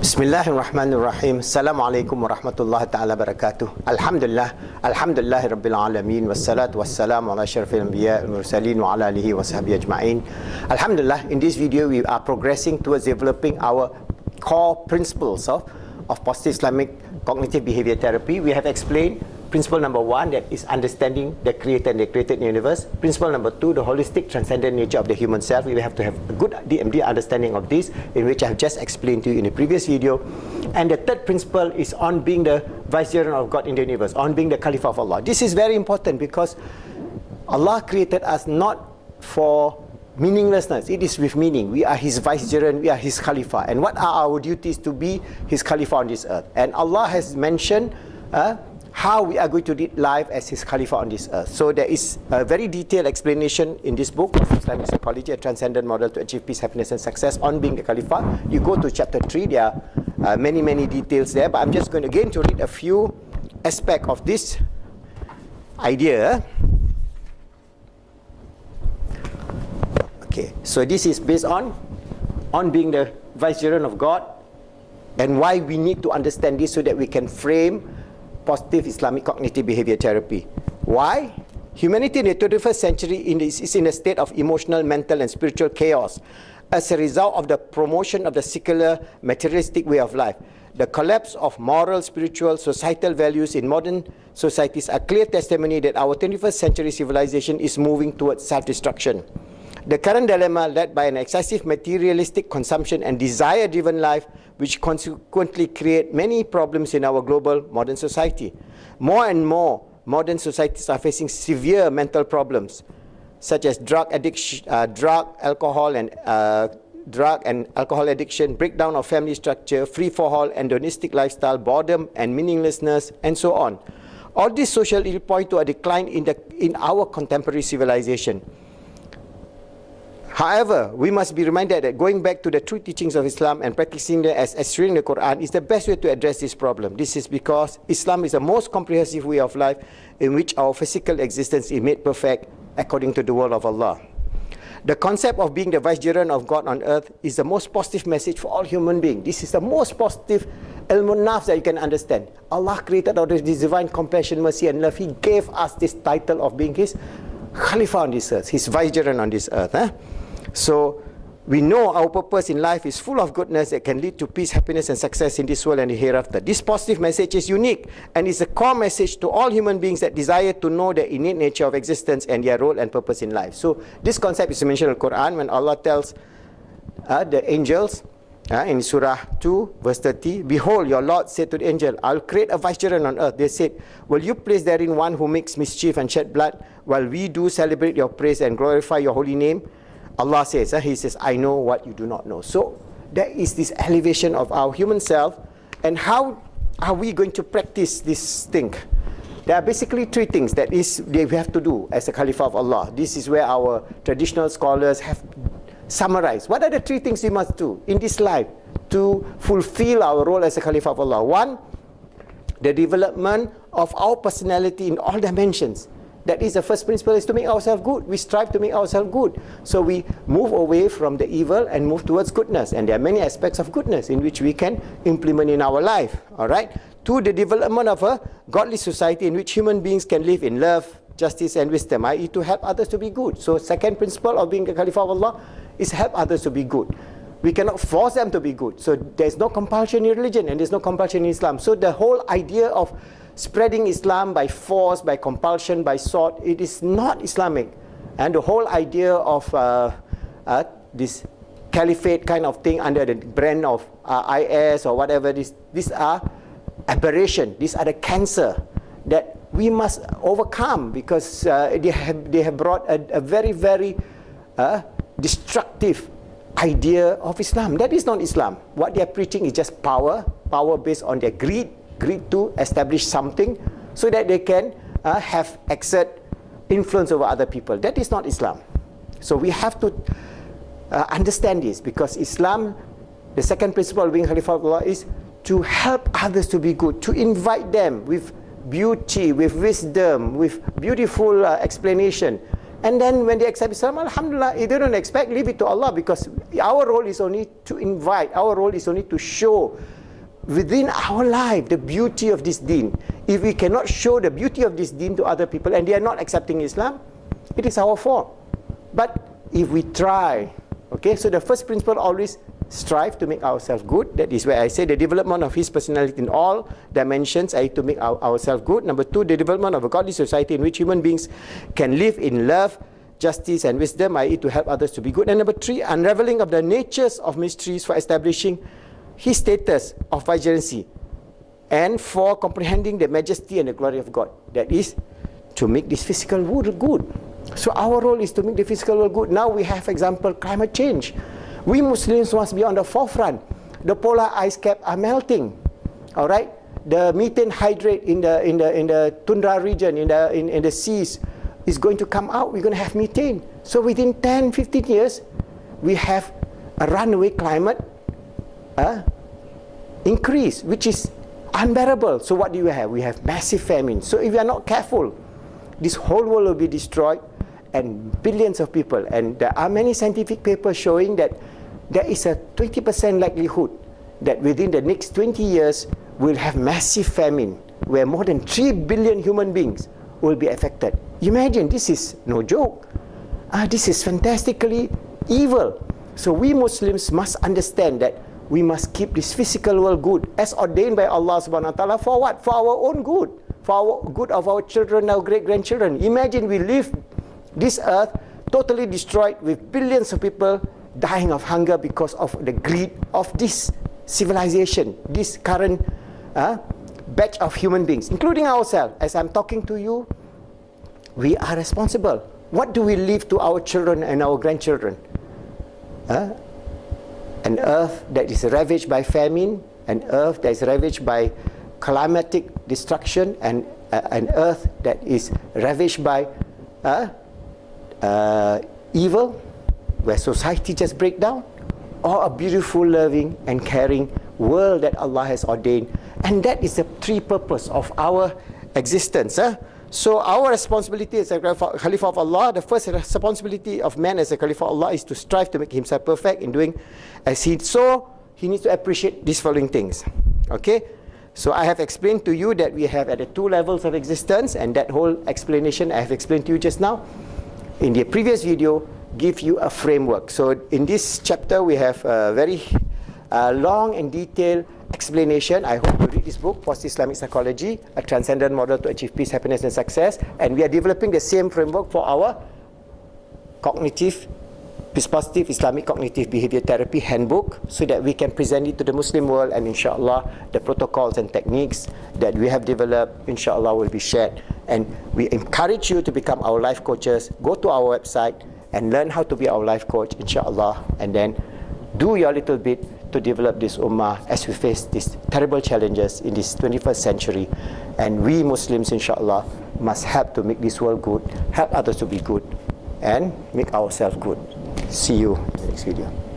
Bismillahirrahmanirrahim. Assalamualaikum warahmatullahi ta'ala barakatuh. Alhamdulillah. Alhamdulillahi rabbil alamin. Wassalatu wassalamu ala asyrafil anbiya wal mursalin wa ala alihi wa sahbihi ajma'in. Alhamdulillah, in this video we are progressing towards developing our core principles of positive Islamic cognitive behavior therapy. We have explained principle number 1, that is understanding the creator and the created universe. Principle number 2, the holistic transcendent nature of the human self. We have to have a good DMD understanding of this, in which I have just explained to you in the previous video. And the third principle is on being the Vicegerent of God in the universe, on being the Khalifah of Allah. This is very important because Allah created us not for meaninglessness. It is with meaning. We are His Vicegerent, we are His Khalifah. And what are our duties? To be His Khalifah on this earth. And Allah has mentioned how we are going to lead life as His Khalifah on this earth. So there is a very detailed explanation in this book of Islamic Psychology, a transcendent model to achieve peace, happiness and success on being the Khalifah. You go to chapter 3, there are many details there, but I'm just going again to read a few aspects of this idea. Okay, so this is based on being the Vicegerent of God and why we need to understand this so that we can frame positive Islamic cognitive behavior therapy. Why? Humanity in the 21st century is in a state of emotional, mental and spiritual chaos as a result of the promotion of the secular, materialistic way of life. The collapse of moral, spiritual, societal values in modern societies are clear testimony that our 21st century civilization is moving towards self-destruction. The current dilemma, led by an excessive materialistic consumption and desire-driven life, which consequently create many problems in our global modern society. More and more modern societies are facing severe mental problems, such as drug addiction, alcohol and alcohol addiction, breakdown of family structure, free-for-all, hedonistic lifestyle, boredom and meaninglessness, and so on. All these social ills point to a decline in our contemporary civilization. However, we must be reminded that going back to the true teachings of Islam and practicing them as reading the Quran is the best way to address this problem. This is because Islam is the most comprehensive way of life in which our physical existence is made perfect according to the word of Allah. The concept of being the Vicegerent of God on earth is the most positive message for all human beings. This is the most positive ilmun nafs that you can understand. Allah created out of this divine compassion, mercy and love. He gave us this title of being His Khalifah on this earth, His Vicegerent on this earth. So we know our purpose in life is full of goodness that can lead to peace, happiness and success in this world and the hereafter. This positive message is unique and is a core message to all human beings that desire to know the innate nature of existence and their role and purpose in life. So this concept is mentioned in the Quran when Allah tells the angels in Surah 2 verse 30, "Behold, your Lord said to the angel, I'll create a Vicegerent on earth." They said, "Will you place therein one who makes mischief and shed blood while we do celebrate your praise and glorify your holy name?" Allah says, He says, "I know what you do not know." So there is this elevation of our human self. And how are we going to practice this thing? There are basically three things that we have to do as a Khalifah of Allah. This is where our traditional scholars have summarized. What are the three things we must do in this life to fulfill our role as a Khalifah of Allah? One, the development of our personality in all dimensions. That is the first principle, is to make ourselves good. We strive to make ourselves good. So we move away from the evil and move towards goodness. And there are many aspects of goodness in which we can implement in our life. All right. Two, the development of a godly society in which human beings can live in love, justice and wisdom, i.e. to help others to be good. So second principle of being a Khalifah of Allah is help others to be good. We cannot force them to be good. So there's no compulsion in religion and there's no compulsion in Islam. So the whole idea of spreading Islam by force, by compulsion, by sword, it is not Islamic. And the whole idea of this caliphate kind of thing under the brand of IS or whatever, these are aberration. These are the cancer that we must overcome because they have brought a very destructive idea of Islam. That is not Islam. What they are preaching is just power based on their greed to establish something so that they can exert influence over other people. That is not Islam. So we have to understand this, because Islam, the second principle of being Khalifah of Allah is to help others to be good, to invite them with beauty, with wisdom, with beautiful explanation, And then when they accept Islam, alhamdulillah, they don't expect, leave it to Allah, because our role is only to invite, our role is only to show within our life the beauty of this deen. If we cannot show the beauty of this deen to other people and they are not accepting Islam, it is our fault. But if we try, okay, so the first principle, always strive to make ourselves good. That is where I say the development of his personality in all dimensions, to make ourselves good. Number two, the development of a godly society in which human beings can live in love, justice and wisdom, i.e. to help others to be good. And number three, unraveling of the natures of mysteries for establishing his status of vicegerency, and for comprehending the majesty and the glory of God. That is to make this physical world good. So our role is to make the physical world good. Now we have, example, climate change. We Muslims must be on the forefront. The polar ice cap are melting. All right, the methane hydrate in the tundra region, in the seas, is going to come out. We're going to have methane. So within 10-15 years, we have a runaway climate increase, which is unbearable. So what do we have? We have massive famine. So if we are not careful, this whole world will be destroyed, and billions of people. And there are many scientific papers showing that there is a 20% likelihood that within the next 20 years we'll have massive famine, where more than 3 billion human beings will be affected. Imagine, this is no joke. This is fantastically evil. So we Muslims must understand that we must keep this physical world good, as ordained by Allah subhanahu wa ta'ala. For what? For our own good. For our good of our children, our great-grandchildren. Imagine we leave this earth totally destroyed, with billions of people dying of hunger because of the greed of this civilization, this current batch of human beings, including ourselves. As I'm talking to you, we are responsible. What do we leave to our children and our grandchildren? An earth that is ravaged by famine, an earth that is ravaged by climatic destruction, and an earth that is ravaged by evil, where society just breaks down, or a beautiful, loving and caring world that Allah has ordained. And that is the three purpose of our existence. So our responsibility as a Khalifah of Allah, the first responsibility of man as a Khalifah of Allah is to strive to make himself perfect in doing as he so he needs to appreciate these following things. Okay, so I have explained to you that we have at the two levels of existence, and that whole explanation I have explained to you just now in the previous video give you a framework. So in this chapter we have a very long and detailed explanation. I hope you read this book, Post-Islamic Psychology, a transcendent model to achieve peace, happiness and success. And we are developing the same framework for our cognitive, positive Islamic cognitive behavior therapy handbook, so that we can present it to the Muslim world, and inshallah the protocols and techniques that we have developed inshallah will be shared. And we encourage you to become our life coaches. Go to our website and learn how to be our life coach inshallah, and then do your little bit to develop this ummah as we face these terrible challenges in this 21st century. And we Muslims inshallah must help to make this world good, help others to be good, and make ourselves good. See you in the next video.